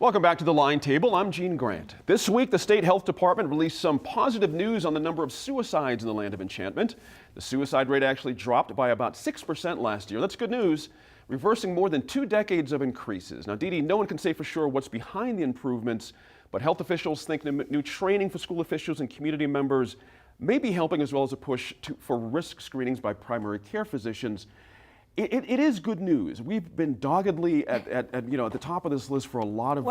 Welcome back to the Line Table. I'm Gene Grant. This week, the State Health Department released some positive news on the number of suicides in the Land of Enchantment. The suicide rate actually dropped by about 6% last year. That's good news, reversing more than 2 decades of increases. Now, Dee Dee, no one can say for sure what's behind the improvements, but health officials think new training for school officials and community members may be helping, as well as a push for risk screenings by primary care physicians. It is good news. We've been doggedly at the top of this list for a lot of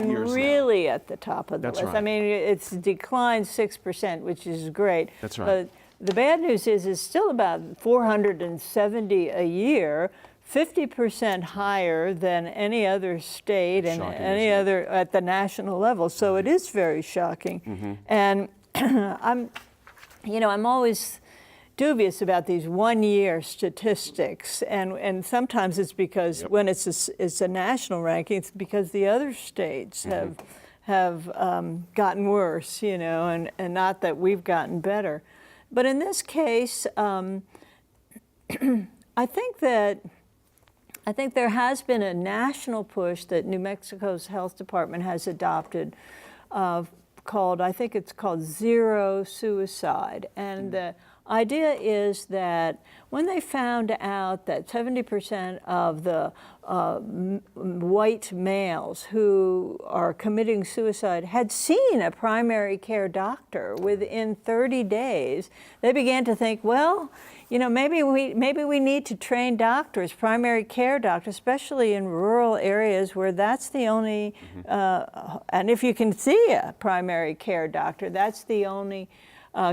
years really now. At the top of the That's list. right. I mean, it's declined 6%, which is great. That's right. But the bad news is it's still about 470 a year, 50% higher than any other state and Shocking, any isn't it? other at the national level. So it is very shocking. And I'm always dubious about these one-year statistics, and sometimes it's because when it's a national ranking, it's because the other states have gotten worse, and not that we've gotten better. But in this case, I think there has been a national push that New Mexico's health department has adopted, I think it's called Zero Suicide, and the idea is that when they found out that 70% of the white males who are committing suicide had seen a primary care doctor within 30 days, they began to think, well, maybe we need to train doctors, primary care doctors, especially in rural areas where that's the only, and if you can see a primary care doctor, that's the only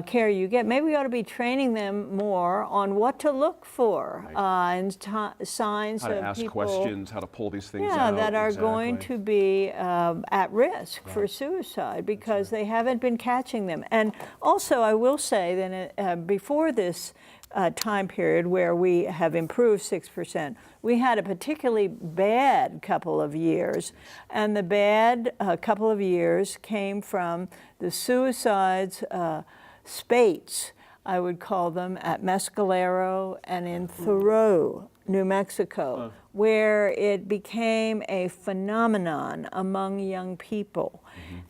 care you get. Maybe we ought to be training them more on what to look for and signs How to of ask people, questions, how to pull these things out. that are going to be at risk for suicide because they haven't been catching them. And also, I will say that before this time period where we have improved 6%, we had a particularly bad couple of years. And the bad couple of years came from the suicides, spates, I would call them, at Mescalero and in Thoreau, New Mexico, where it became a phenomenon among young people,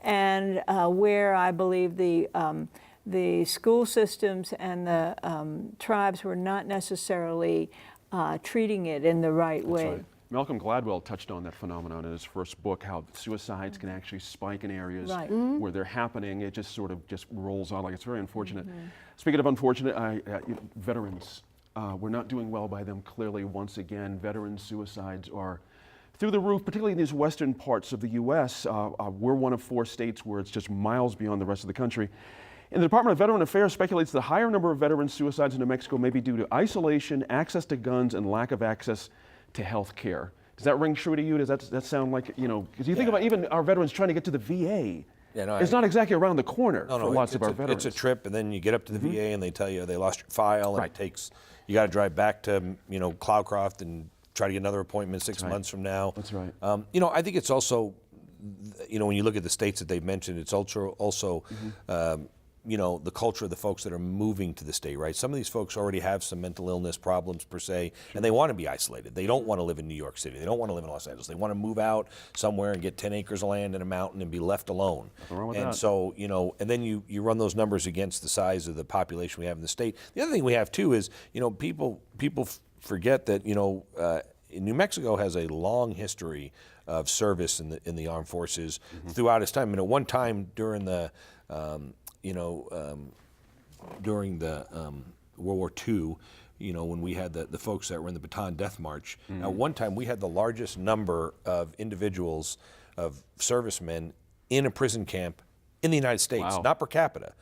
and where I believe the school systems and the tribes were not necessarily treating it in the right way. Right. Malcolm Gladwell touched on that phenomenon in his first book, how suicides can actually spike in areas where they're happening. It just sort of rolls on. Like, it's very unfortunate. Speaking of unfortunate, veterans, we're not doing well by them clearly once again. Veteran suicides are through the roof, particularly in these western parts of the U.S. We're one of 4 states where it's just miles beyond the rest of the country. And the Department of Veteran Affairs speculates the higher number of veteran suicides in New Mexico may be due to isolation, access to guns, and lack of access to health care. Does that ring true to you? Does that sound like, because you think about even our veterans trying to get to the VA. It's not exactly around the corner for lots of our veterans. It's a trip, and then you get up to the VA and they tell you they lost your file, and you got to drive back to Cloudcroft and try to get another appointment 6 months from now. That's right. I think it's also, when you look at the states that they've mentioned, it's also the culture of the folks that are moving to the state, right? Some of these folks already have some mental illness problems per se, and they want to be isolated. They don't want to live in New York City. They don't want to live in Los Angeles. They want to move out somewhere and get 10 acres of land in a mountain and be left alone. Nothing wrong with and that. so, and then you run those numbers against the size of the population we have in the state. The other thing we have too is, people forget that, New Mexico has a long history of service in the armed forces throughout its time. And at one time during the World War II, when we had the folks that were in the Bataan Death March, at one time we had the largest number of individuals, of servicemen in a prison camp in the United States, not per capita.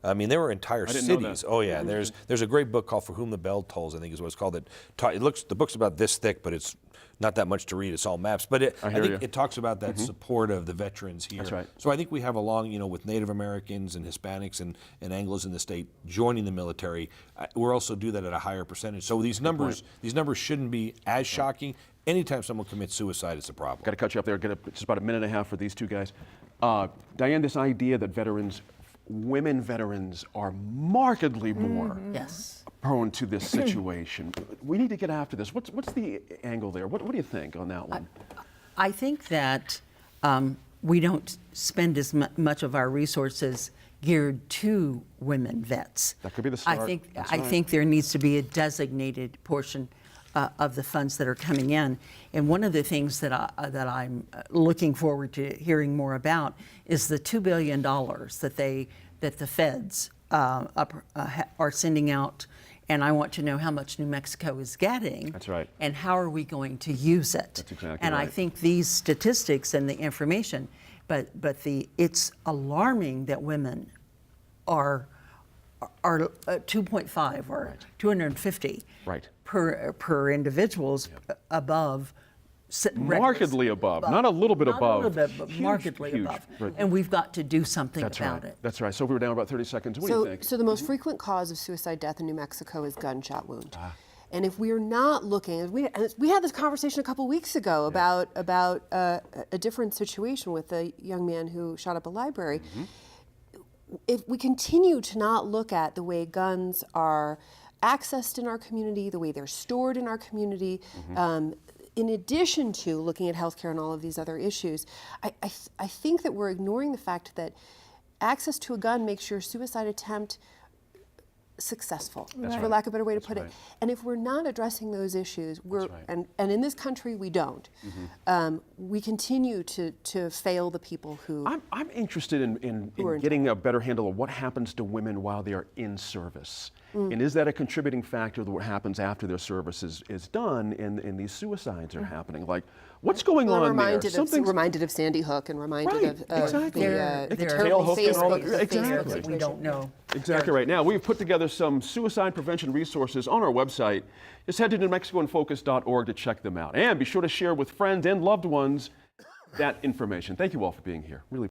I mean, there were entire cities. Oh yeah, there's a great book called For Whom the Bell Tolls, I think is what it's called. The book's about this thick, but it's not that much to read. It's all maps. But I think it talks about that support of the veterans here. That's right. So I think we have a long, with Native Americans and Hispanics and Anglos in the state joining the military. We'll also do that at a higher percentage. So these numbers shouldn't be as shocking. Anytime someone commits suicide, it's a problem. Got to cut you up there. Just about a minute and a half for these two guys. Diane, this idea that women veterans are markedly more prone to this situation. We need to get after this. What's the angle there? What do you think on that one? I think that we don't spend as much of our resources geared to women vets. That could be the start. I think there needs to be a designated portion of the funds that are coming in. And one of the things that I'm looking forward to hearing more about is the $2 billion that the feds are sending out. And I want to know how much New Mexico is getting. That's right. And how are we going to use it? That's exactly and right. I think these statistics and the information, but it's alarming that women are 2.5 or Right. 250 Right. per individuals above. Markedly above, not a little bit Not above. a little bit, but Huge, markedly huge. above. Right. And we've got to do something That's about right. it. That's right. So we were down about 30 seconds. What do you think? So the most frequent cause of suicide death in New Mexico is gunshot wound. And if we are not looking, and we had this conversation a couple weeks ago about a different situation with a young man who shot up a library. If we continue to not look at the way guns are accessed in our community, the way they're stored in our community, in addition to looking at healthcare and all of these other issues, I think that we're ignoring the fact that access to a gun makes your suicide attempt successful, for lack of a better way to put it. And if we're not addressing those issues, and in this country we don't, we continue to fail the people who. I'm interested in getting a better handle of what happens to women while they are in service. And is that a contributing factor to what happens after their service is done and these suicides are happening? Like, what's going on there? Something's reminded of Sandy Hook and reminded of exactly. the There are terrible Tail Hook and all Facebook, that. Exactly. That we don't know. Exactly right. Now, we've put together some suicide prevention resources on our website. Just head to NewMexicoInFocus.org to check them out. And be sure to share with friends and loved ones that information. Thank you all for being here. Really